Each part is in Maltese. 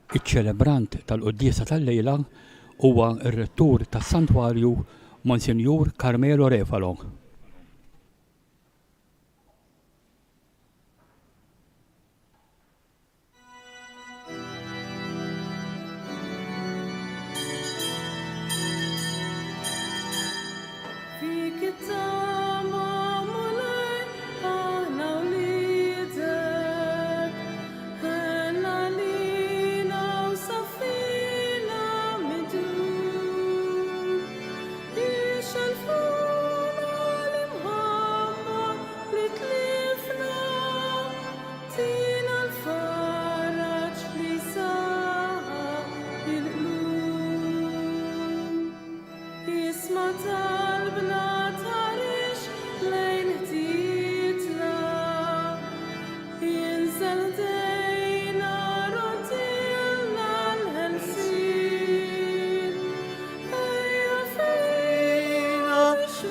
Iċ-ċelebrant tal-quddiesa tal-lejla huwa r-rettur tas-Santwarju Monsinjur Carmelo Refalo.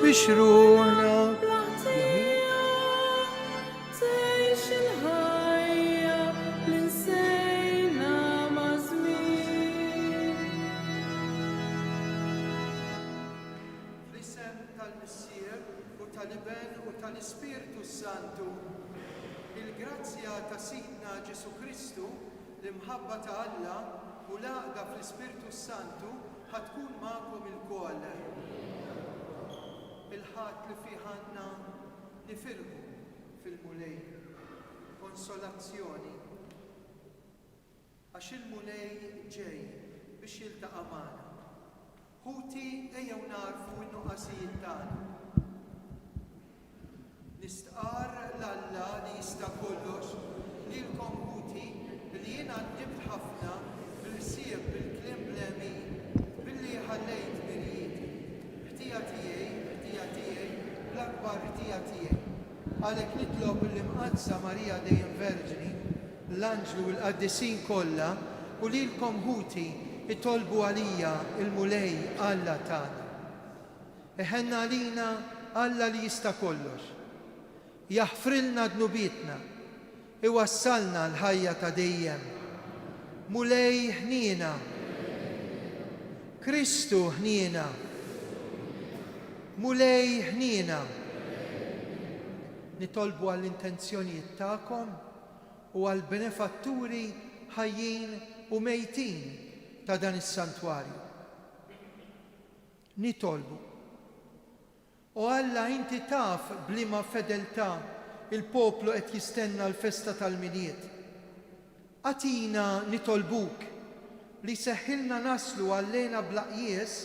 بشرونا تعيش الحياة لنسينا مزمين. L-isem tal-Missier u tal-Iben u tal-Ispirtu Santu, il-grazzja ta' Sidna Ġesu Kristu, l-imħabba ta' Alla u l-għaqda fl-Ispirtu Santu ħatkun magħkom il-koll. Il-ħadd li fiħanna nifirħu fil-mulej, konsolazzjoni, għax il-mulej ġej biex jiltaqa' magħna. Ħuti ejjew narfu n-nuqqasijiet tagħna. Nistqar l-Alla li jista' kollox lilkom ħuti li jiena għaddibt ħafna bil-sieb bil-kliem bl-emin billi ħallejt mirijiet. Ħtija tiegħi l-akbar ħtija tiegħi. Għalhekk nitlob l-imqadsa Marija dejjem Verġni, l-Anġlu u l-Qaddisin kollha u lilkom ħuti itolbu għalija il-mulej Alla tagħna. Iħenna għalina Alla li jista' kollox. Jaħfrilna dnubietna, iwassalna l-ħajja ta' dejjem. Mulej ħniena, Kristu ħniena, mulej ħniena. Nitolbu għall-intenzjonijiet tagħkom u għall-benefatturi ħajjin u mejtin ta' dan is-santwarju. Nitolbu. U Alla inti taf bliema fedeltà il-poplu qed jistenna l-festa tal-Miliet. Atina nitolbuk li seħħilna naslu għallejna blaqjies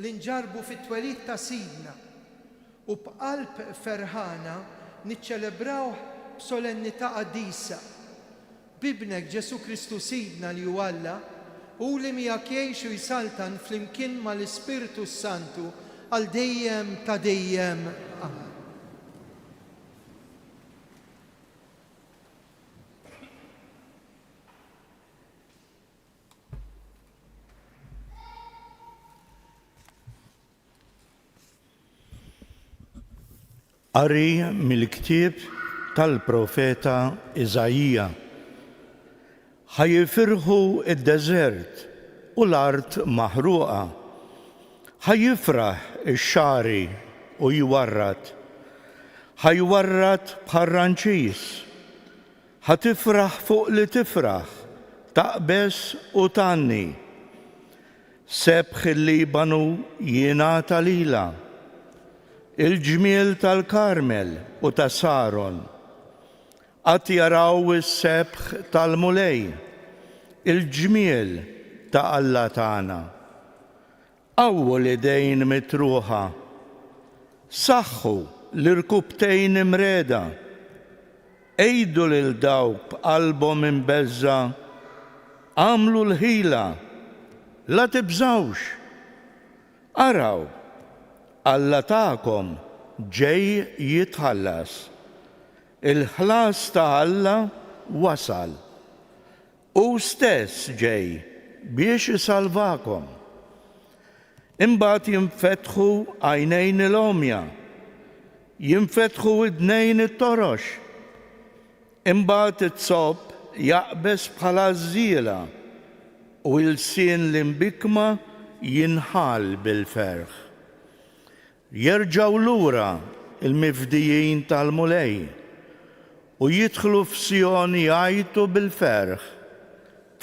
li nġarbu fit-twelid ta' Sidna u b'qalb ferħana niċċelebraw b'solennità qaddisa bibnek Ġesu Kristu Sidna li hu Alla u li miegħek jgħix u jsaltan flimkien mal-Ispirtu Santu għal dejjem ta' dejjem. Amen. Qari mill-ktieb tal-profeta Iżajija. Ħajjifirħu id-deżert u l-art maħruqa. Ħajjifraħ ix-xari u jwarrat. Ħajwarrat bħar-ranċis. Ħatifraħ fuq li tifraħ, taqbes u tanni. Sebħ il-Libanu jingħata lilha. Il-ġmiel tal-Karmel u ta' Saron. Qatt jaraw is-sebħ tal-mulej, il-ġmiel ta' Alla tagħna. Qawwu l-idejn mitruħa, saħħu l-irkubtejn imreda, ejdu lil dawk b'qalbhom imbeżza, għamlu l-ħila, la tibżawx. Araw, Alla tagħkom ġej jitħallas. Il-ħlas ta' Alla wasal. U stess ġej biex isalvakom. Imbagħad jinfetħu għajnejn il-omja, jinfetħu id-nejn it-torox. Imbagħad it-sob jaqbes bħala żiela, u l-sien li mbikma jinħal bil-ferħ. Jerġaw lura il-mifdijin tal-mulej u jidħlu f'Sion jgħajtu bil-ferħ,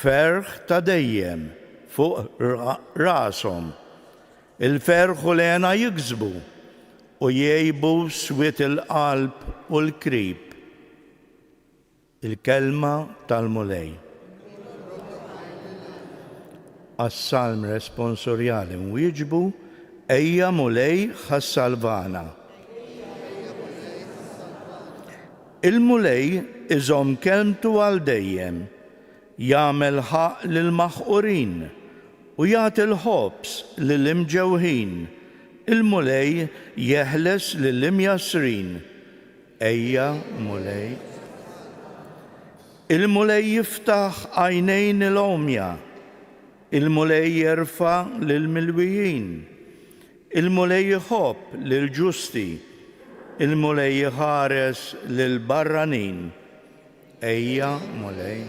ferħ ta' dejjem fuq rashom. Il-ferħ u l-għena jikżbu u jgħibu swit il-qalb u l-krib. Il-kelma tal-mulej. Għas-salm responsorjali nwieġbu ejja mulej ħassalvana. Il-mulej iżom kelmtu għal dejjem, jagħmel ħaq lil maħqurin u jagħti l-ħobs lil imġewħin. Il-mulej jeħles lil imjasrin. Ejja mulej. Il-mulej jiftaħ għajnejn il-omja. Il-mulej jerfa lil-milwijin. Il-mulej jħobb lil-ġusti. Il-mulej jħares lil-barranin. Ejja mulej.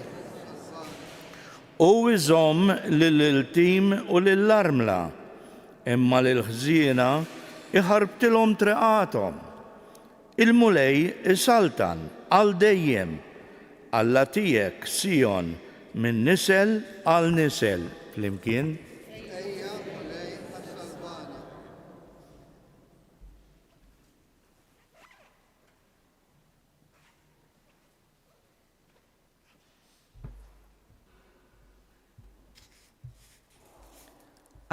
U iżomm lil-iltim u lil-armla, imma lil-ħżiena iħarbtilhom triqathom. Il-mulej isaltan għal dejjem, Alla tiegħek Sion minn nisel għal nisel. Flimkien.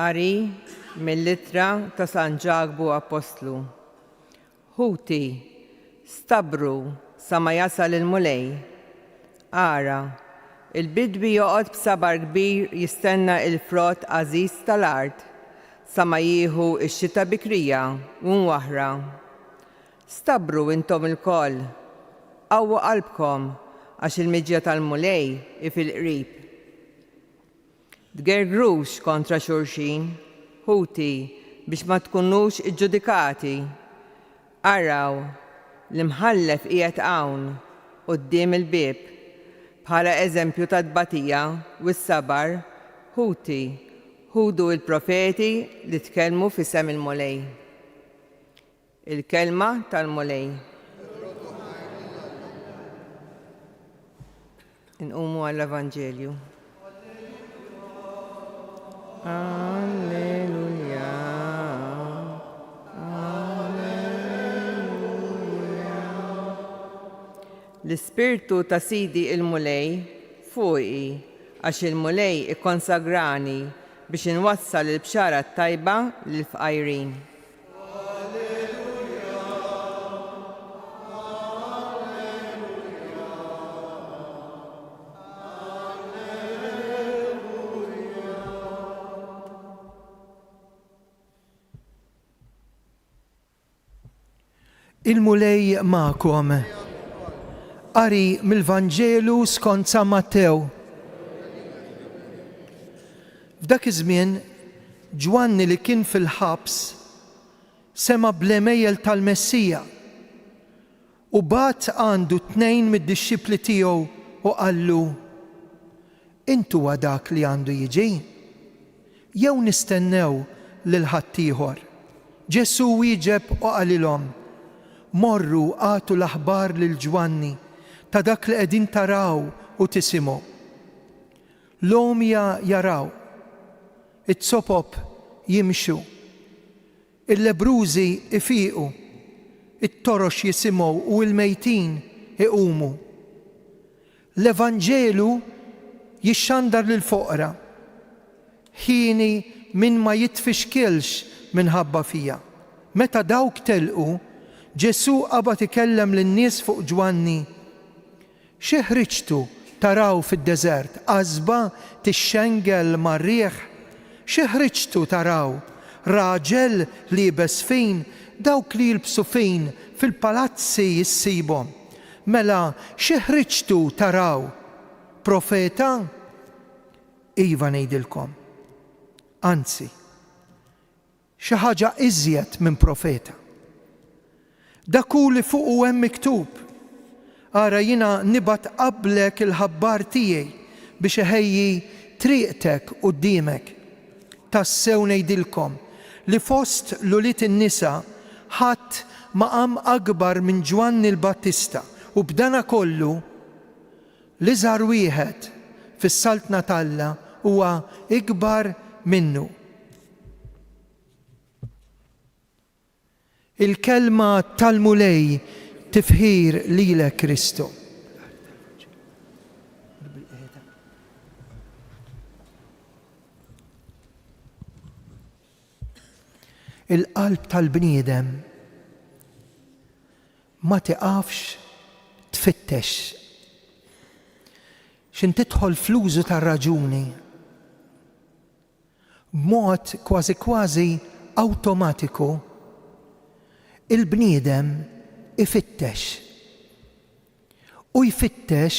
Qari mill-littra ta' San Ġagbu Apostlu. Ħuti, stabru sa ma jasal il-mulej. Ara, il-bidwi joqgħod b'sabar kbir jistenna il-frott għażiż tal-art sa ma jieħu x-xita bikrija u nwaħra. Stabru intom il-koll, qawwu qalbkom għax il-miġja tal-mulej fil-qrib. Tgergrux kontra xulxin, ħuti biex ma tkunux iġġudikati. Araw l-imħallef qiegħed hawn quddiem il-bieb bħala eżempju ta' tbatija u s-sabar, ħuti, ħudu il-profeti li tkellmu f'isem il-mulej. Il-kelma tal-mulej. Inqumu għall-Evanġelju. Alleluja. L-ispirtu ta' Sidi il-mulej fuqi għax il-mulej ikkonsagrani biex inwassal il-bxara tajba lill-fqajrin. Il-mulej ma'kom. Qari mill-Vanġelu skont San Mattew. F'dak iż-żmien Ġwanni li kien fil-ħabs sema bl-emejjel tal-Messija u bat għandu 2 mid-dixxipli tiegħu u qallu: Intu huwa dak li għandu jiġi? Jew nistennew lil ħadd ieħor? Ġesu wieġeb u qalilhom: Morru għatu l-aħbar lil Ġwanni ta' dak li qegħdin taraw u tisimgħu. L-omja jaraw, it-sopop jimxu, il-lebrużi ifiqu, it-torox jisimgħu u l-mejtin iqumu. L-Evanġelu jixxandar lil-foqra, ħini min ma jitfixkilx minħabba fija. Meta dawk telqu, Ġesu qabad ikellem lin-nies fuq Ġwanni: Xi ħriġtu taraw fid-deżert, għażba tixxengel mar-rieħ? Xi ħriġtu taraw? Raġel li jibes fin, dawk li jilbsu fin fil-palazzi jissibhom. Mela xi ħriġtu taraw? Profeta? Iva ngħidilkom. Anzi, xi ħaġa iżjed minn profeta. Dak hu li fuq hemm miktub: Ara jiena nibgħat qablek il-ħabbar tiegħi biex iħejji triqtek qudiemek. Tassew ngħidilkom li fost l-uliet in-nisa ħadd ma qam akbar minn Ġwanni l-Battista u b'dana kollu l-iżgħar wieħed fis-Saltna Talla huwa ikbar minnu. Il-kelma tal-mulej tifħir lilek Kristu. Il-qalb tal-bniedem ma tiqafx tfittex x'in tidħol fl-użu tar-raġuni b'mod kważi kważi awtomatiku il-bniedem ifittex u jfittex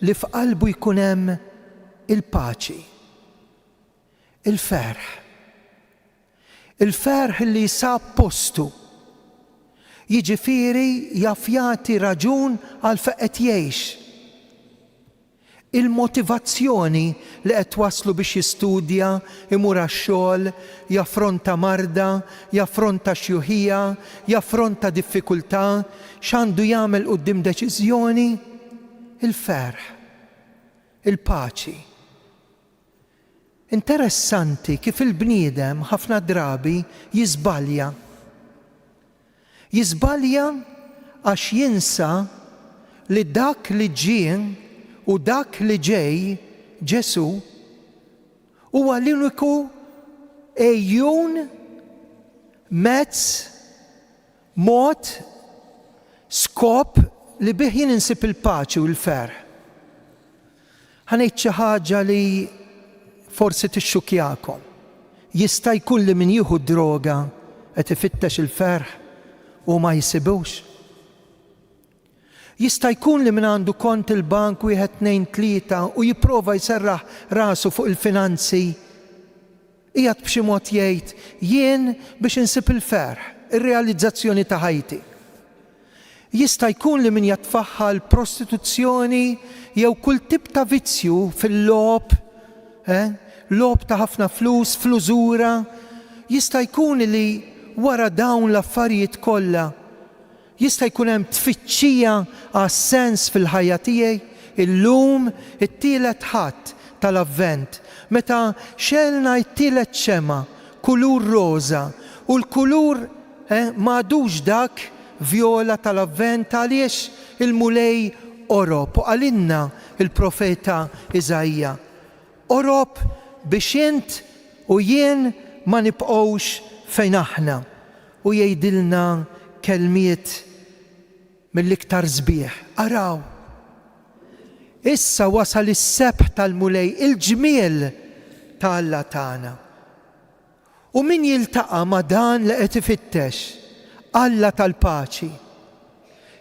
li f'qalbu jkun hemm il-paċi, il-ferħ. Il-ferħ li jsab postu, jiġifieri jaf jagħti raġun għal fejn qed jgħix. Il-motivazzjoni li qed waslu biex jistudja, imur għax-xogħol, jaffronta marda, jaffronta xjuħija, jaffronta diffikultà, x'għandu jagħmel quddiem deċiżjoni? Il-ferħ, il-paċi. Interessanti kif il-bniedem ħafna drabi jiżbalja. Jiżbalja għax jinsa li dak li ġie u dak li ġej Ġesu huwa l-uniku ejjun, mezz, mod, skop li bih jien insib il-paċi u l-ferħ. Ħanejt xi ħaġa li forsi tixxukjakom. Jista' jkun li min jieħu droga qed ifittex il-ferħ u ma jsibux. Jista' jkun li min għandu kont il-bank wieħed tnejn tlieta u jipprova jserraħ rasu fuq il-finanzi qiegħed b'xi mod jgħid jien biex insib il-ferħ, ir-realizzazzjoni ta' ħajti. Jista' jkun li min jatfaħħal prostituzzjoni jew kull tip ta' vizzju fil-logħob, lob ta' ħafna flus, flużura, jista' jkun li wara dawn l-affarijiet kollha jista' jkun hemm tfittxija għas-sens fil-ħajja tiegħi. Illum it-tielet ħadd tal-Avvent meta xelna t-tielet xema kulur roża u l-kulur m'għadux dak vjola tal-Avvent għaliex il-mulej orob u għalinna il-profeta Iżajja. Orob biex int u jien ma nibqgħux fejn aħna u jgħidilna kelmiet mill-iktar sbieħ. Araw, issa wasal is-sebħ tal-mulej, il-ġmiel ta' Alla tagħna. U min jiltaqa' ma' dan li qed ifittex, Alla tal-paċi,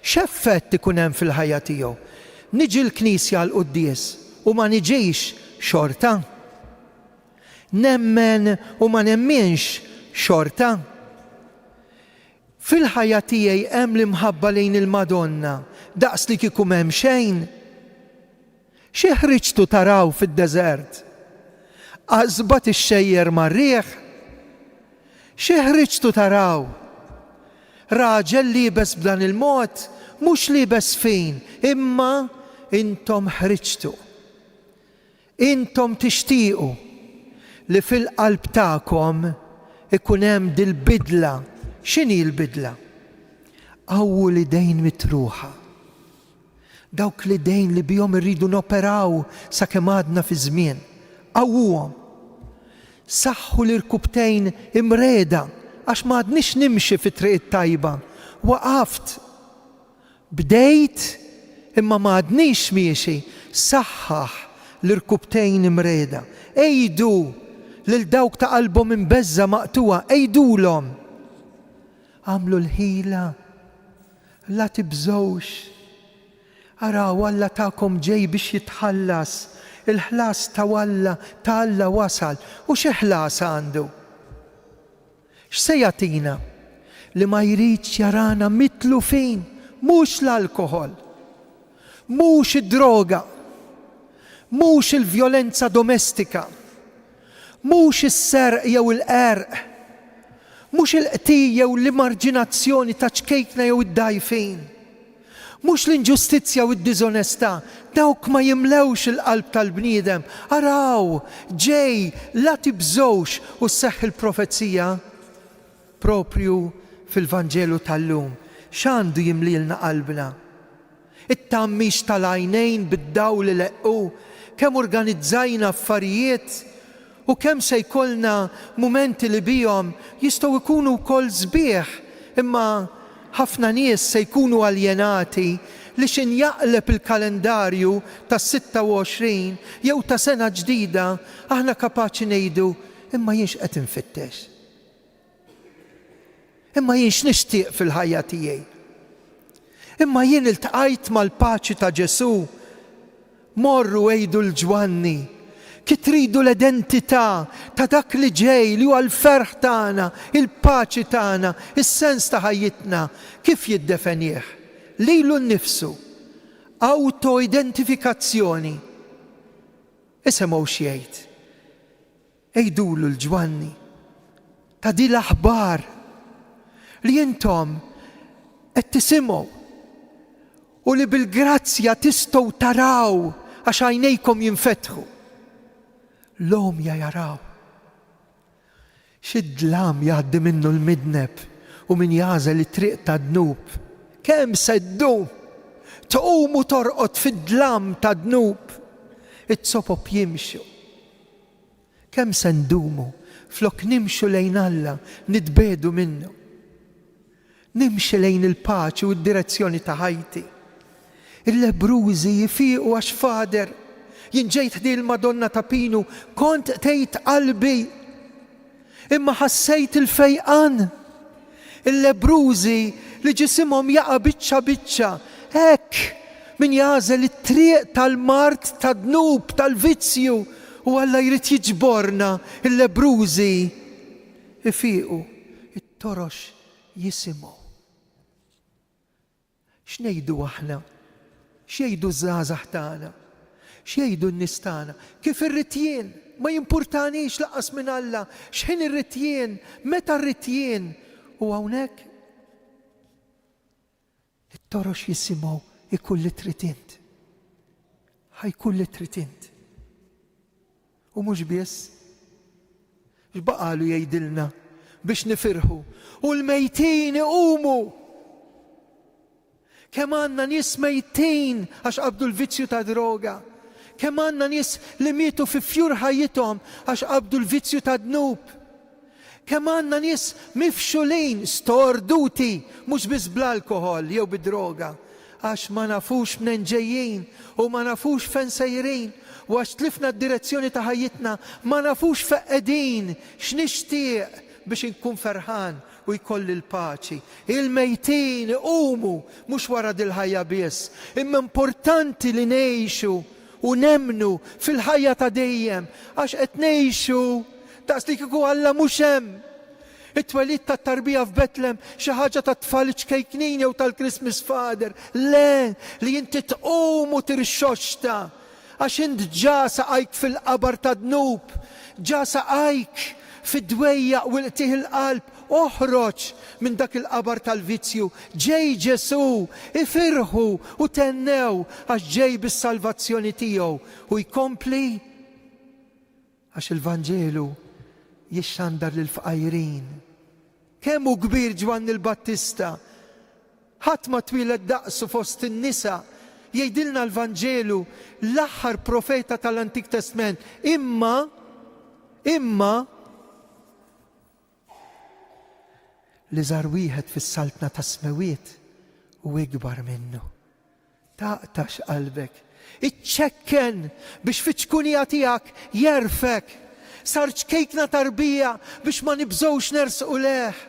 x'effett ikun hemm fil-ħajja tiegħu? Niġi l-Knisja l-Quddies u ma niġix xorta? Nemmen u ma nemmenx xorta? Fil-ħajja tiegħi hemm l-imħabba lejn il-Madonna daqs li kieku m'hemm xejn. Xi ħriġtu taraw fid-deżert? Għażbat ix-xejjer mar-rieħ? Xi ħriġtu taraw? Raġel liebes b'dan il-mod mhux liebes fin, imma intom ħriġtu. Intom tixtiequ li fil-qalb tagħkom ikun hemm dil-bidla. X'inhi l-bidla? Għawwu l-idejn mitruħa. Dawk l-idejn li bihom irridu noperaw sakemm għadna fi żmien. Għawwuhom. Saħħu l-irkubtejn imreda għax ma għadniex nimxi fit-triq it-tajba. Waqaft. Bdejt imma ma għadniex miexi. Saħħaħ l-irkubtejn imreda. Ejdu lil dawk ta' qalbhom imbeżza maqtuwa, ejdulhom. Għamlu l-ħila, la tibżawx. Araw Alla tagħkom ġej biex jitħallas, il-ħlas ta' Alla wasal, u xi ħlas għandu? X'se jagħtina? Li ma jridx jarana mitlufin, mhux l-alkohol, mhux id-droga, mhux il-vjolenza domestika, mhux is-serq jew il-qerq, mhux il-qtij jew l-emarġinazzjoni ta' ċkejkna jew id-dgħajfin, mhux l-inġustizzja u d-diżonestà, dawk ma jimlewx il-qalb tal-bniedem. Araw, ġej, la tibżgħux u sseħħ il-profezija propju fil-Vanġelu tal-lum. X'għandu jimlilna qalbna? It-tammix tal-għajnejn bid-dawl li leqqu, kemm organizzajna affarijiet u kemm se jkollna mumenti li bihom jistgħu jkunu wkoll sbieħ, imma ħafna nies se jkunu aljenati li x'injaqleb il-kalendarju tas-26 jew ta' sena ġdida aħna kapaċi ngħidu imma jienx qed infittex. Imma jienx nixtieq fil-ħajja tiegħi. Imma jien iltqajt mal-paċi ta' Ġesu. Morru għejdu l-ġwanni, ki tridu l-identità ta' dak li ġej li huwa l-ferħ tagħna, il-paċi tagħna, is-sens ta' ħajjitna, kif jiddefinih? Lilu nnifsu, auto-identifikazzjoni. Isemgħu x'jgħid. Ejdulu l-ġwanni ta' di l-aħbar li intom qed tisimgħu u li bil-grazzja tistgħu taraw għax għajnejkom jinfetħu. L-omja jaraw. X'id-dlam jgħaddi minnu l-midneb u min jażel it-triq ta' dnub. Kemm seddum tqum u torqod fid-dlam ta' dnub. It-sopop jimxu. Kemm se ndumu flok nimxu lejn Alla nitbedu minnu. Nimxi lejn il-paċi u d-direzzjoni ta' ħajti. Il-lebrużi jifiqu għax fader. Jien ġejt ħdi l-Madonna ta' Pinu, kont tgħid qalbi, imma ħassejt il-fejqan. Il-lebrużi li ġisimhom jaqa' biċċa biċċa, hekk min jażel it-triq tal-mart tad-dnub tal-vizzju u Alla jrid jiġborna. Il-lebrużi ifiqu, it-torox jisimgħu. X'ngħidu aħna? X'jgħidu żgħażagħ tagħna? X'jgħidu n-nies tagħna? Kif irrid jien? Ma jimpurtanix laqas minn Alla. X'ħin irrid jien? Meta rrid jien? U hawnhekk it-torox jisimgħu ikun li trid int. Ħajkun li trid int. U mhux biss. X'baqalu jgħidilna biex nifirħu u l-mejtin iqumu. Kemm għandna nies mejtin għax qabdu l-vizzju ta' droga. Kemm għandna nies li mietu fi fjur ħajjithom għax qabdu l-vizzju ta' dnub. Kemm għandna nies mifxulin, storduti, mhux biss bl-alkohol jew bid-droga, għax ma nafux minn ġejjin u ma nafux fejn sejrin u għax tlifna d-direzzjoni ta' ħajjitna, ma nafux fejn qegħdin, x'nixtieq biex inkun ferħan u jkolli l-paċi. Il-mejtin iqumu mhux wara dil-ħajja biss, imma importanti li ngħixu u nemnu fil-ħajja ta' dejjem għax qed ngħixu daqs li kieku Alla mhux hemm. It-twelid tat-tarbija f'Betlem xi ħaġa ta' tfal ċkejknin jew tal-Christmas Father. Le, li inti tqum u tirxoxta għax int ġa saqajk fil-qabar ta' dnub, ġa saqajk fid-dwejjaq u l-qtih il-qalb. Oħroġ minn dak il-qabar tal-vizzju, ġej Ġesu, ifirħu u tennew għax ġej bis-salvazzjoni tiegħu u jkompli għax il-Vanġelu jixxandar lil fqajrin. Kemm hu kbir Ġwanni l-Battista, ħadd ma twieled daqsu fost in-nisa. Jgħidilna l-Vanġelu l-aħħar profeta tal-Antik Testament, imma li żar wieħed fis-saltna ta' smewiet u ikbar minnu. Taqtax qalbek, iċċekken biex fiċkunija tiegħek jerfek. Sar ċkejkna tarbija biex ma nibżgħux nersqu leħ.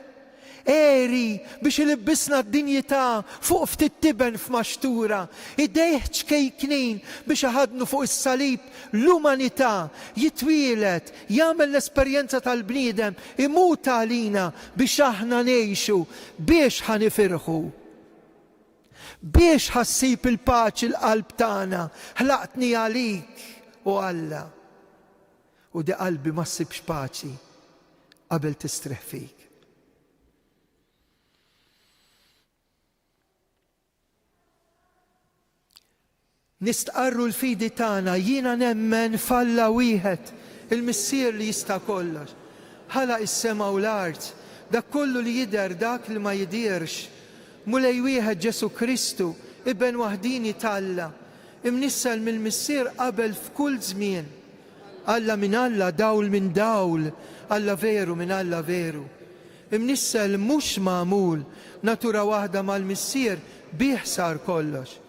Eri biex ilibbisna d-dinjità fuq ftit tiben f'maxtura. Idejh ċkejknin biex iħadnu fuq is-salib l-umanità, jitwielet, jagħmel l-esperjenza tal-bniedem, imut għalina biex aħna ngħixu, biex ħanifirħu. Biex ħassib il-paċi l-qalb tagħna, ħlaqtni għalik u Alla. U di qalbi ma ssibx paċi qabel tistrih fik. Nistqarru l-fidi tagħna, jiena nemmen falla wieħed, il-missier li jista' kollox. Ħalaq is-sema u l-art, dak kollu li jidher dak li ma jidirx. Mulej wieħed Ġesu Kristu, ibn waħdini talla, imnissel mill-missier qabel f'kull żmien. Alla min Alla, dawl min dawl, Alla veru min Alla veru. Imnissel mhux magħmul, natura waħda mal-missier bih sar kollox.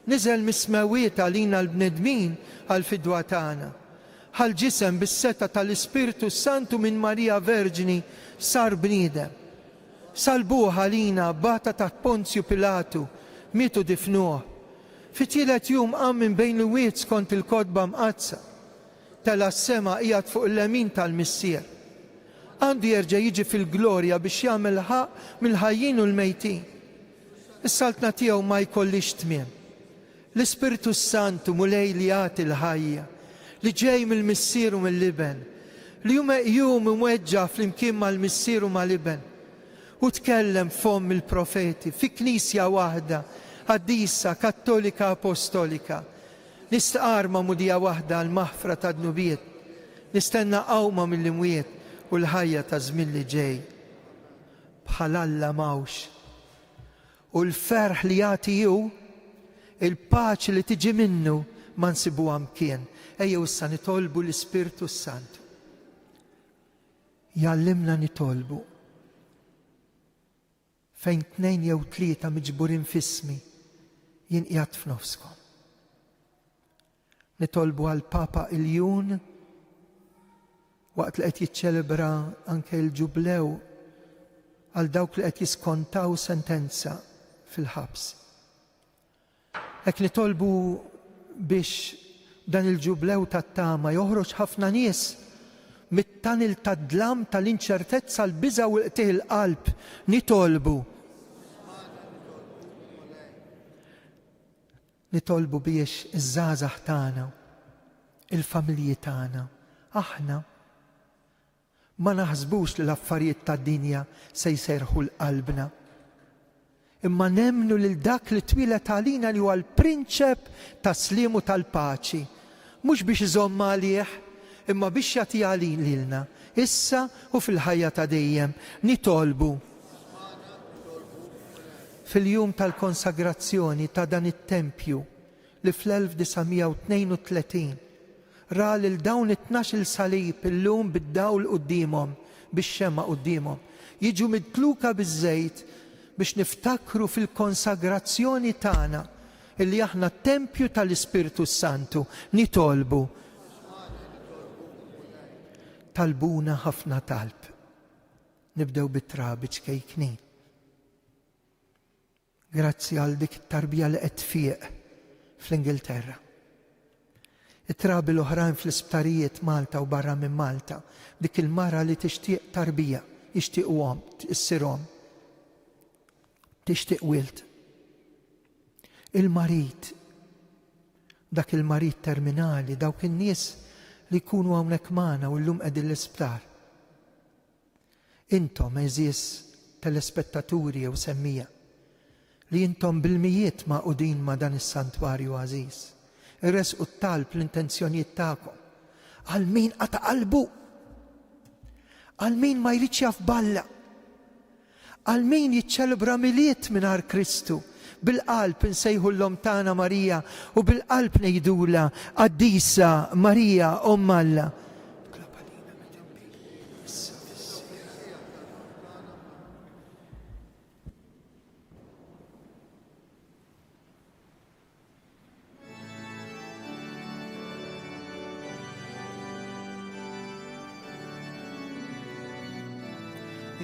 Niżel mismewiet għalina l-bnedmin għal-fidwa tagħna. Ħal-ġisem bis-seta tal-Ispiritu Santu minn Marija Verġini sar bniedem. Salbuh għalina bata taħt Ponzju Pilatu, mitu difnuh. Fit-tielet jum qam minn bejn l-wiet skont il-kodba mqazza. Tela s-sema qiegħed fuq il-lemin tal-missier. Għandu jerġa' jiġi fil-glorja biex jagħmel ħaq mill-ħajjin u l-mejtin. Is-saltna tiegħu ma jkollix tmiem. L-Ispiritu Santu mulej li jagħti l-ħajja, li ġej mill-missier u mill-liben, li jum imweġġa fl-imkien mal-missier u mal-liben, u tkellem fom il-profeti fi knisja waħda, qaddisa, kattolika, apostolika. Nistqar ma' mudija waħda l-maħfra ta' dnubiet, nistenna qawma mill-imwiet u l-ħajja ta' żmien li ġej. Bħal Alla mawx. U l-ferħ li jagħti hu, il-paċi li tiġi minnu ma nsibuha mkien. Ejjew issa nitolbu l-Ispiritu Santu. Jallimna nitolbu. Fejn 2 jew 3 miġburin f'ismi jien qiegħed f'nofskom. Nitolbu għal Papa Iljun waqt li qed jiċċelebra anke l-ġublew għal dawk li qed jiskontaw sentenza fil-ħabs. Hekk nitolbu biex dan il-ġublew tat-tama joħroġ ħafna nies mit-tanil tad-dlam tal-inċertezza l-biża u l-qtih il-qalb. Nitolbu biex iż-żgħażagħ tagħna, il-familji tagħna, aħna ma naħsbux li l-affarijiet tad-dinja se jserħu l-qalbna. Imma nemmnu lil dak li twilet għalina li huwa l-prinċep tas-slim u tal-paċi. Mhux biex iżomm għalih, imma biex jagħti għalin lilna, issa u fil-ħajja ta' dejjem. Nitolbu fil-jum tal-konsagrazzjoni ta' dan it-tempju li fl-1932 ra lil dawn 12 salib illum bid-dawl qudiemhom, bix-xemma qudiemhom, jiġu midluka biż-żejt biex niftakru fil-konsagrazzjoni tagħna illi aħna tempju tal-Ispiritu Santu. Nitolbu. Talbuna ħafna talb. Nibdew bit-trabiċ kejknin. Grazzi għal dik it-tarbija li qed fieq fl-Ingilterra. It-trabi l-oħrajn fl-isptarijiet Malta u barra minn Malta, dik il-mara li tixtieq tarbija, jixtiequhom issirhom. Tixtieq wilt. Il-marit, dak il-marit terminali, dawk in-nies li jkunu hawnhekk magħna u llum qegħdin l-isptar. Intom eżies telespettaturi jew semmija li intom bil-mijiet maqudin ma' dan is-santwarju għażiż. Irresqu t-talb l-intenzjonijiet tagħkom. Għal min qata' qalbu, għal min ma jridx jaf balla, għal min jiċċelebra miliet mingħajr Kristu. Bil-qalb nsejħu l-om tagħna Marija u bil-qalb ngħidula qaddisa Marija Omm Alla.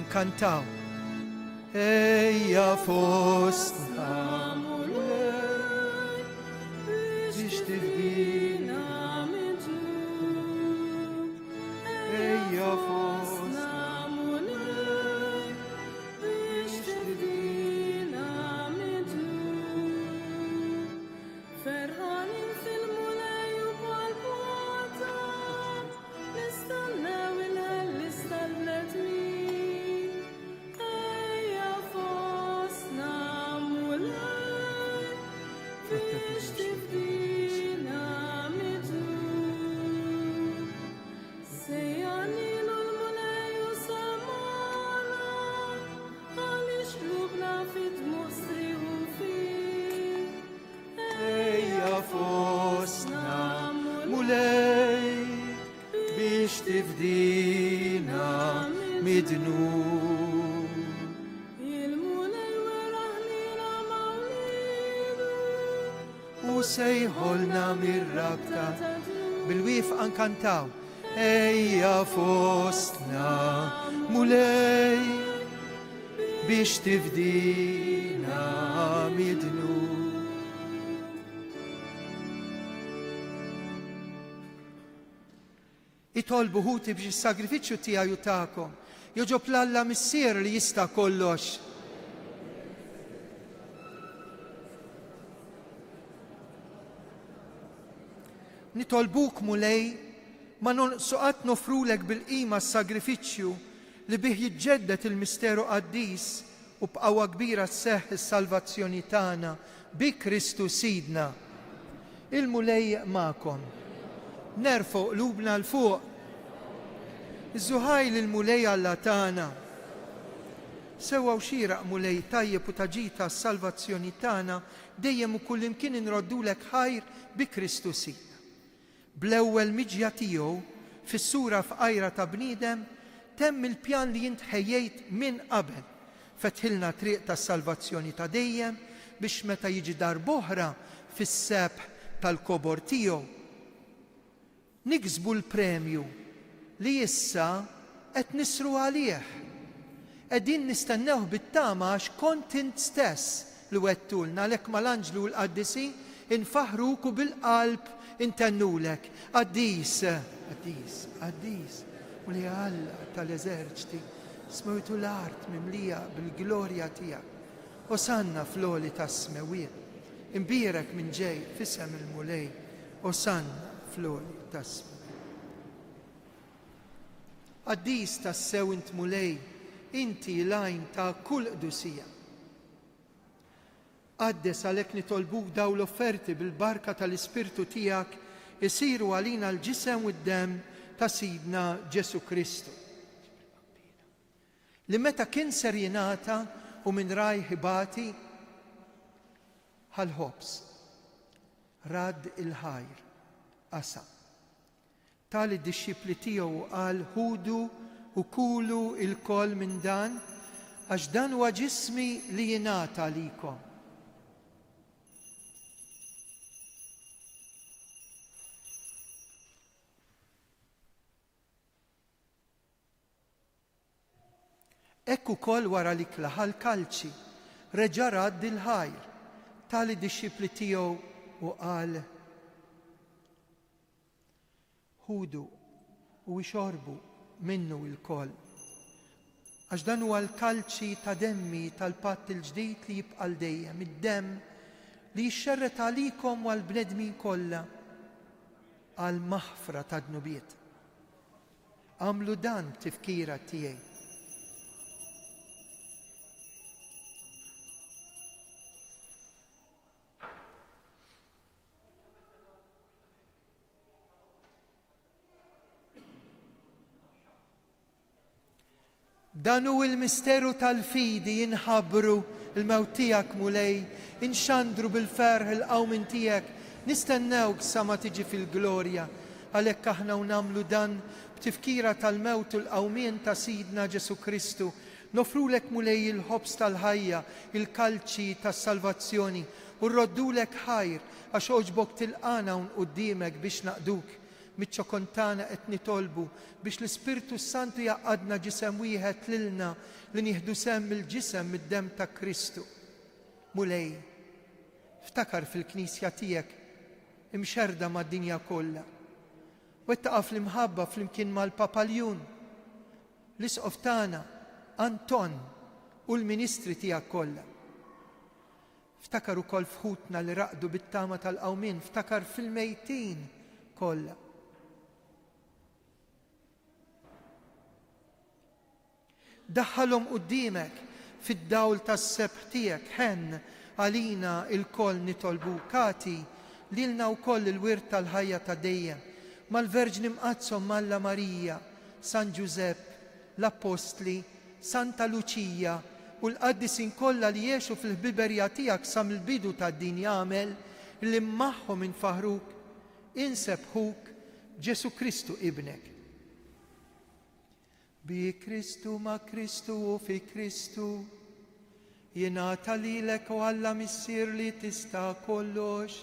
Inkantaw. Ejja fostna biex tifdina ejja fostna biex tifdina ferħanin fil-mulej u bħal mulej biex tifdina mid-dnub. Il-mulej weraħ lina mawlidu U sejħolna mir-rabta bil-wifqa nkantaw. Ejja fostna mulej biex tifdina mid-dnub. Itolbu ħuti biex is-sagrifiċċju tiegħu tagħkom joġob l-Alla missier li jista' kollox. Nitolbuk mulej ma nonqsuqat nofrulek bil-qima s-sagrifiċċju li bih jiġġedded il-misteru qaddis u b'qawwa kbira sseħħ is-salvazzjoni tagħna bi Kristu Sidna. Il-mulej magħkom. Nerfgħu qlubna l fuq. Iż-żuħajl il-mulej Alla tagħna. Sewwa xieraq mulej tajjeb u taġita s-salvazzjoni tagħna dejjem u kullimkien inroddulek ħajr bi Kristu Sidna. Bl-ewwel miġja tiegħu fis-sura f'qajra ta' bniedem temm il-pjan li jint ħejjejt minn qabel. Fetħilna triq tas-salvazzjoni ta' dejjem biex meta jiġi darb'oħra fis-sebħ tal-kobor tiegħu niksbu l-premju li issa qed nisru għalih. Qegħdin nistennewh bit-tama għax kont int stess li wettulna għalhekk mal-anġlu l-qaddisi infaħruk u bil-qalb intennulek. Qaddis, qaddis, qaddis, u li Alla tal-eżerċti smewtu l-art mimlija bil-glorja tiegħek. Osanna fl-oli tas-smewiet. Imbierek minn ġej f'isem il-mulej. Osanna fl-oli tas-smewiet. Qaddis tas-sew int mulej, inti lajn ta' kull qdusija. Qaddes għalhekk nitolbuk daw l-offerti bil-barka tal-Ispirtu tiegħek isiru għalina l-ġisem u d-dem ta' Sidna Ġesu Kristu. Li meta kien ser jingħata u minn raj ħibati ħal-ħobs rad il-ħajr qasam. Tali d-dixxipli tiegħu qal ħudu u kulu il-koll minn dan għax dan huwa ġismi li jingħata għalikom. Ekku kol wara li klaħal kalċi, reġa' radd il-ħajr, tali dixxipli tiegħu u qal ħudu u ixorbu minnu il-kol. Għax dan huwa l-kalċi ta' demmi tal-patt il-ġdid li jibqa' dejjem, id-demm li jixxerret għalikom u għall-bnedmin kollha għal maħfra ta' dnubiet. Għamlu dan tifkira tiegħi. Dan hu il-misteru tal-fidi jinħabbru il-mewt tiegħek mulej, inxandru bil-ferħ il-qawmin tiegħek, nistennewk sa ma tiġi fil-glorja. Għalhekk aħna u nagħmlu dan b'tifkira tal-mewt u l-qawmien ta' Sidna Ġesu Kristu. Nofrulek mulej il-ħobs tal-ħajja, il-kalċi tas-salvazzjoni u rroddulek ħajr għax oġbok tilqana un quddiemek biex naqduk. Miċ-ċokontana qed nitolbu biex l-Ispirtu Santu jaqadna ġisem wieħed lilna li nieħdu semm il-ġisem mid-demm ta' Kristu. Mulej, ftakar fil-Knisja tiegħek imxerda mad-dinja kollha. Wettaqa' fl-imħabba flimkien mal-Papaljun, l-isqof tagħna Anton u l-ministri tiegħek kollha. Ftakar ukoll fħutna li raqdu bit-tama tal-qawmien, ftakar fil-mejtin kollha. Daħħalhom quddiemek fid-dawl tas-sebħ tiegħek ħenn għalina il-koll nitolbuk kati lilna wkoll il-wirt tal-ħajja ta' dejjem mal-Verġni Mqazzom Malla Marija, San Giuseppe, l-Apostli, Santa Luċija u l-qaddisin kollha li jgħixu fil-ħbiberja tiegħek sa mill-bidu tad-din jagħmel li magħhom infaħruk, insebħuk Ġesu Kristu ibnek. Bi Kristu ma Kristu u fi Kristu jingħata lilek u Alla missier li tista' kollox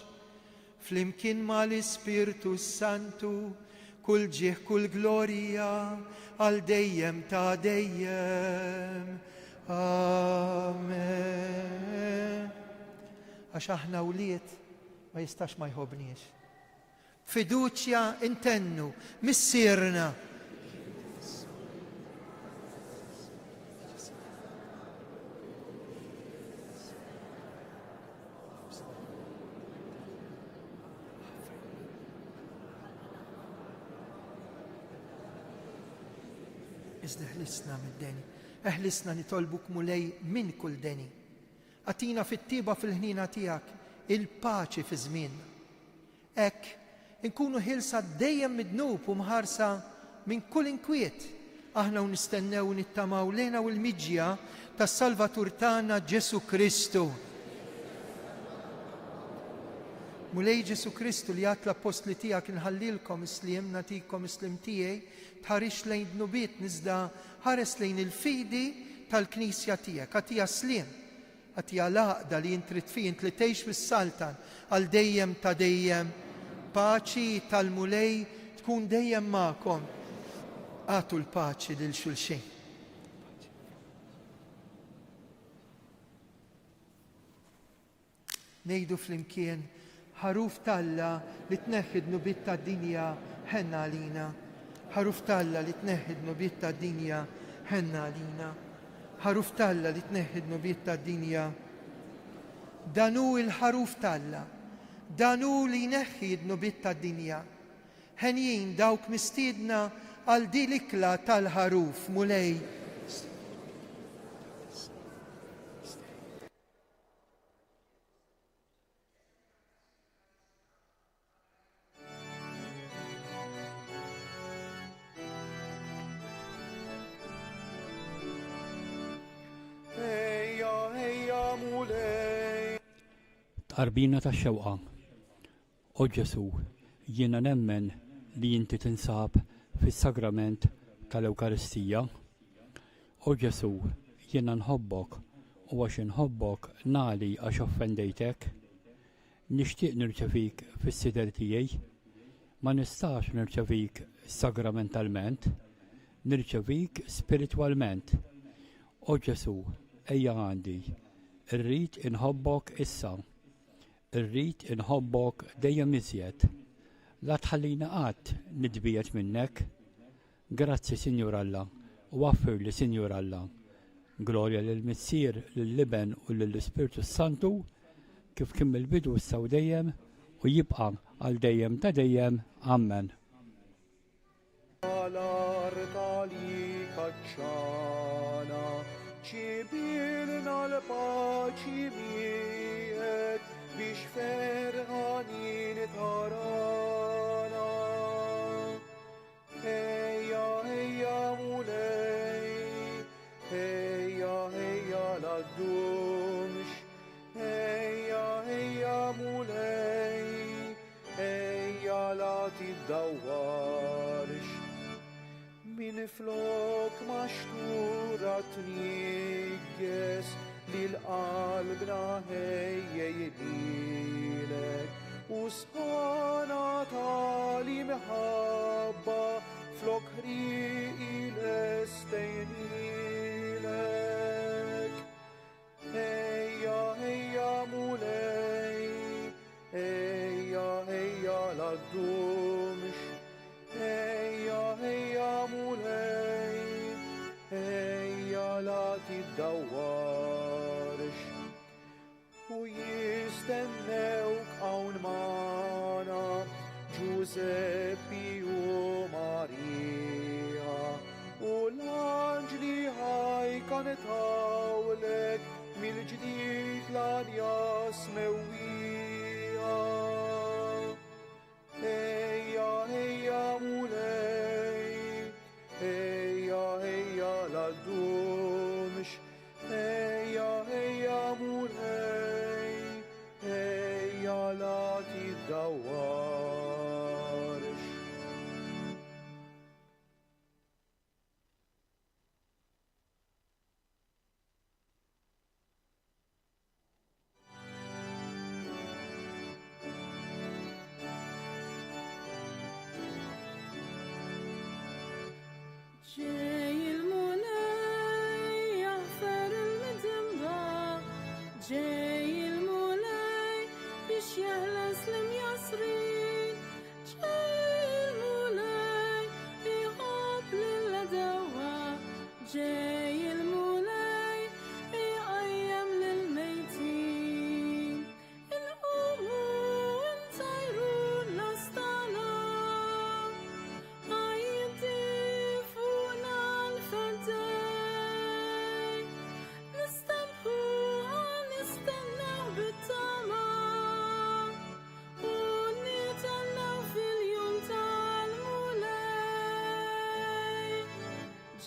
flimkien ma l-Ispirtu Santu kull ġieħ kull glorija għal dejjem ta' dejjem. Amen. Għax aħna wliet ma jistax ma jħobniex. Fiduċja intennu missierna. Iżda ħlisna mid-deni, eħlisna nitolbuk mulej minn kull deni. Atina fit-tiba fil-ħnina tiegħek il-paċi fi żmien. Hekk inkunu ħilsa dejjem midnub u mħarsa minn kull inkwiet. Aħna nistennew nittamaw lejna u l-miġja tas-Salvatur tagħna Ġesu Kristu. Mulej Ġesu Kristu li għat l-apostli tiegħek inħallilkom isliem natikom islim tiegħi tħarix lejn dnubiet niżda ħares lejn il-fidi tal-Knisja tiegħek, għatija sliem, għatija laqda li intrid fi int li tgħix fis-saltan għal dejjem ta' dejjem. Paċi tal-mulej tkun dejjem magħkom. Għatu l-paċi lil xulxin. Ngħidu flimkien ħaruf Talla li tneħħi d-nubiet tad-dinja ħenna għalina. Ħaruf Talla li tneħħi d-nubiet tad-dinja ħenna għalina. Ħaruf Talla li tneħħi d-nubiet tad-dinja. Danu il-ħaruf Talla. Danu li neħħi d-nubiet tad-dinja. Ħenjin dawk mistiedna għal di l-ikla tal-ħaruf mulej. Tqarbina tax-xewqa. O Ġesu, jiena nemmen li inti tinsab fis-sagrament tal-Ewkaristija. O Ġesu, jiena nħobbok u għax inħobbok nagħli għax offendejtek. Nixtieq nirċevik fis-sider tiegħi, ma nistax nirċevik sagramentalment, nirċevik spiritwalment. O Ġesu, ejja għandi, irrid inħobbok issa. Irrid inħobbok dejjem iżjed. La tħallina qatt nidbiet minnek. Grazzi Sinjur Alla u waffir li Sinjur Alla. Glorja lill-Missier, lill-Liben u lill-Ispirtu Santu kif kien mill-bidu issa u dejjem u jibqa' għal dejjem ta' dejjem. Amen. biex ferħanin tarana. Ejja, ejja mulej, ejja, ejja laddumx, ejja, ejja mulej, ejja la tiddawwarx. Min flok maxtura tnigges, li l-qalbna ħejjejlek u sħana tali mħabba flok ħriqi l-estejnilek. Ejja, ejja mulej, ejja, ejja laddumx, ejja, ejja mulej, ejja la tiddawwarx. U jistennewk hawn magħna Giuseppi u Marija u l-anġli ħajkanetawlek mill-ġdid l-anjas mewwija. Ejja, ejja mulej, ejja, ejja laddumx, ejja, ejja mulej, ejja la tiddawwarx.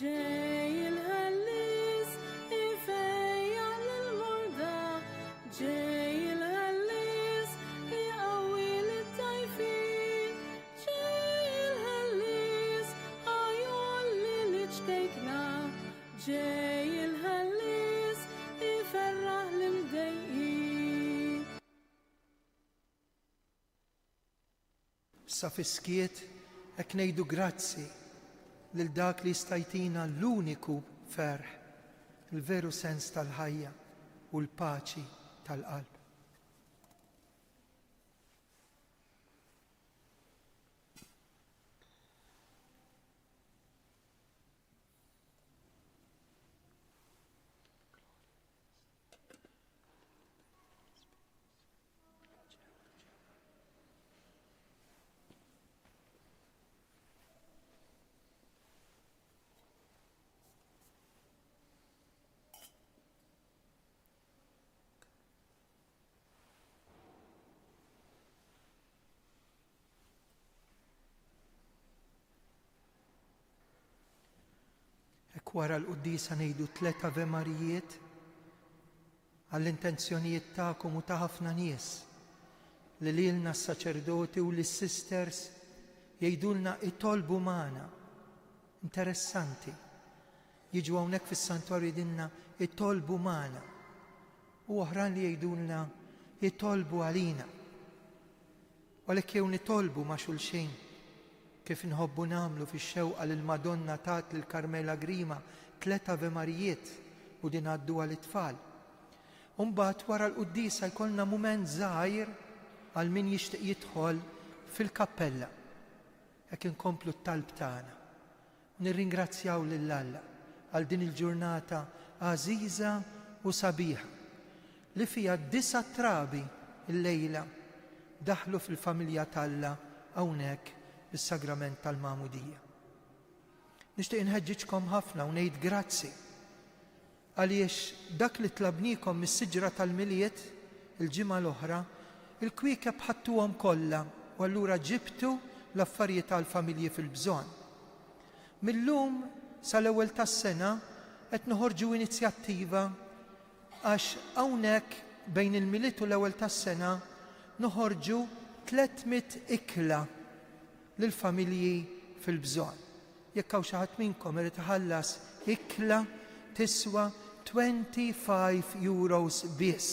جاي الهليس يفيع للمرضى، جاي الهليس يقوي للضعيفين، جاي الهليس عيون للشكيكنا، جاي الهليس يفرح المضايقين. Sa fiskiet ek ngħidu grazzi lil dak li stajtina l-uniku ferħ, il-veru sens tal-ħajja u l-paċi tal-qalb. Wara l-Quddisa ngħidu 3 Ave Marijiet għall-intenzjonijiet tagħkom u ta' ħafna nies li lilna s-saċerdoti u lis-sisters jgħidulna itolbu magħna. Interessanti. Jiġu hawnhekk fis-santwarju jgħidilna itolbu magħna. U oħrajn li jgħidulna itolbu għalina. Għalhekk jew nitolbu ma' xulxin kif nħobbu nagħmlu fix-xewqa lil Madonna tat lil Karmela Grima 3 Ave Marijiet u din għaddu għall-itfal. U mbagħad wara l-Quddisa jkollna mument żgħir għal min jixtieq jidħol fil-kappella. Hekk inkomplu t-talb tagħna. Nirringrazzjaw lil Alla għal din il-ġurnata għażiża u sabiħa li fiha 9 trabi l-lejla daħlu fil-familja talla hawnhekk is-sagrament tal-Magħmudija. Nixtieq inħeġġiġkom ħafna u ngħid grazzi għaliex dak li tlabnikom mis-siġra tal-miliet il-ġimgħa l-oħra, il-kwiekeb ħadtuhom kollha u allura ġibtu l-affarijiet tal-familji fil-bżonn. Millum sal-ewwel tas-sena qed noħorġu inizjattiva għax hawnhekk bejn il-miliet u l-ewwel tas-sena noħorġu 300 ikla lill-familji fil-bżonn. Jekk hawn xi ħadd minnkom irid iħallas ikla tiswa 25 euros biss.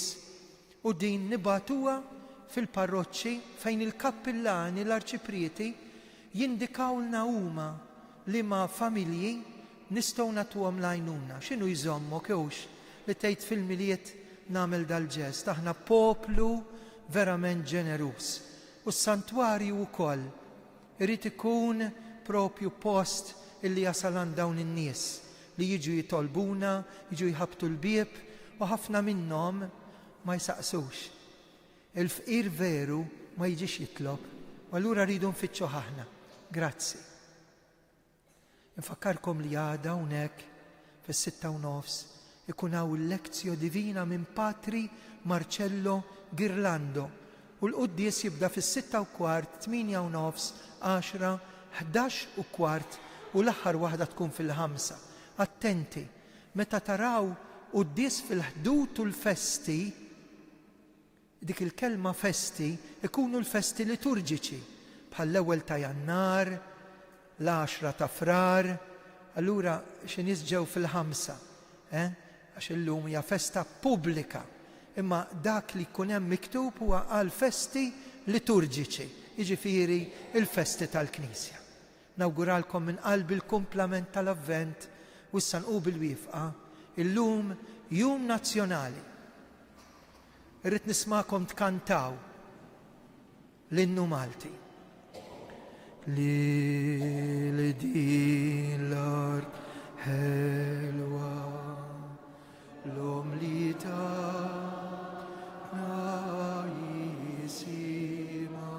U din nibatuha fil-parroċċi fejn il-kappillani l-arċiprieti jindikawlna huma li ma' familji nistgħu nagħtuhom l-għajnuna. X'inhu jżommok hewx li tgħid fil-miliet nagħmel dal-ġest. Aħna poplu verament ġenerus. U s-santwarju wkoll irid ikun propju post illi jasal għand dawn in-nies li jiġu jitolbuna, jiġu jħabtu l-bieb u ħafna minnhom ma jsaqsux. Il-fqir veru ma jiġix jitlob u allura rridu nfittxu aħna. Grazzi. Infakkarkom li għada hawnhekk fis-6:30 ikun hawn il-lezzjo divina minn Patri Marcello Girlando u l-quddies jibda fis-6:15, 8:30, 10, 11:15 u l-aħħar waħda tkun fil-5. Attenti, meta taraw quddies fil-ħdut u l-festi, dik il-kelma festi ikunu l-festi liturġiċi bħall-ewwel ta' Jannar, l-10 ta' Frar, allura xi nies ġew fil-5, għax illum hija festa pubblika. Imma dak li jkun hemm miktub huwa għal festi liturġiċi, jiġifieri il-festi tal-Knisja. Nawguralkom minn qalbi l-kumplament tal-Avvent u issa nqu bil-wifqa illum jum nazzjonali. Irrid nismakom tkantaw l-innu Malti. Li din l-art ħelwa l-om li ta' jisima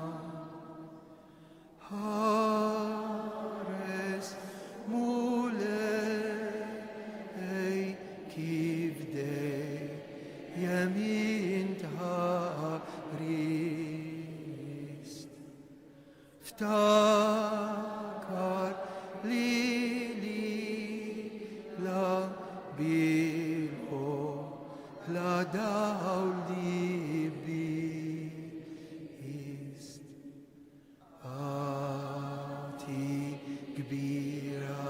ħares mulej kif dej jamin tħarist ftakar li kbira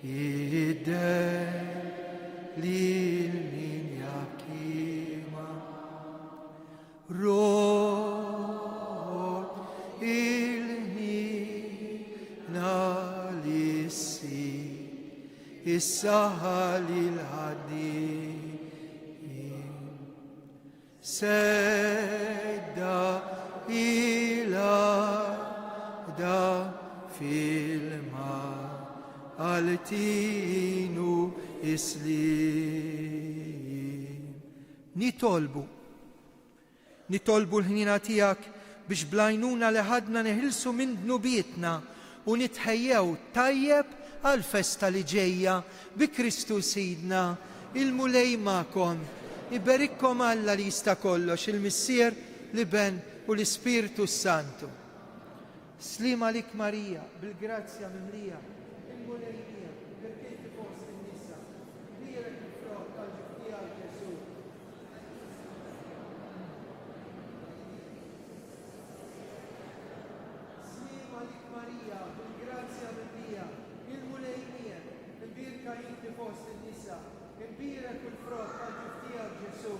id-der li l-min jakima rot il-nina lissi is-saħal il-ħadim sedda il-għada fil-ma għal-tinu islim. Nitolbu l-ħnina tijak biex blajnuna li ħadna neħilsu minn dnubietna u nitħejjew tajjeb għal-festa li ġejja bi Kristu Sidna, il-mulej ma'kom, iberikkom Alla li jista' kollox, il-Missier, l-Iben u l-Ispirtu Santu. Slima lik Marija, bil-grazzja mimlija, il-mulej mija, perché ti fost in-nisa, birek il-frott tal-ġiftija Ġesu. Slima lik Marija, bil-grazzja mimlija, il-mulej mija, il-birka inti fost in-nisa, il-birek il-frott tal-ġiftija Ġesu.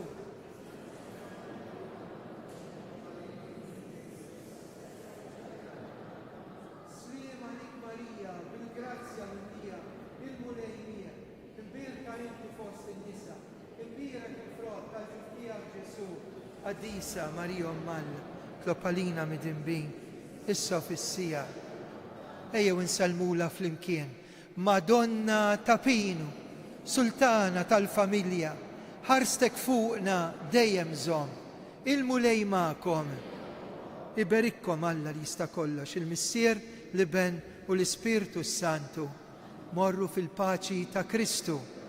Addisa Marija Ommalla, Klopalina midimbin, issa fissija. Ejjew insalmula flimkien. Madonna Tapinu, Sultana tal-familja, ħarstek fuqna dejjem żomm. Il-mulej ma'kom. Iberikkom Alla li jista' kollox, il-Missier, l-Iben u l-Ispirtu Santu. Morru fil-paċi ta' Kristu.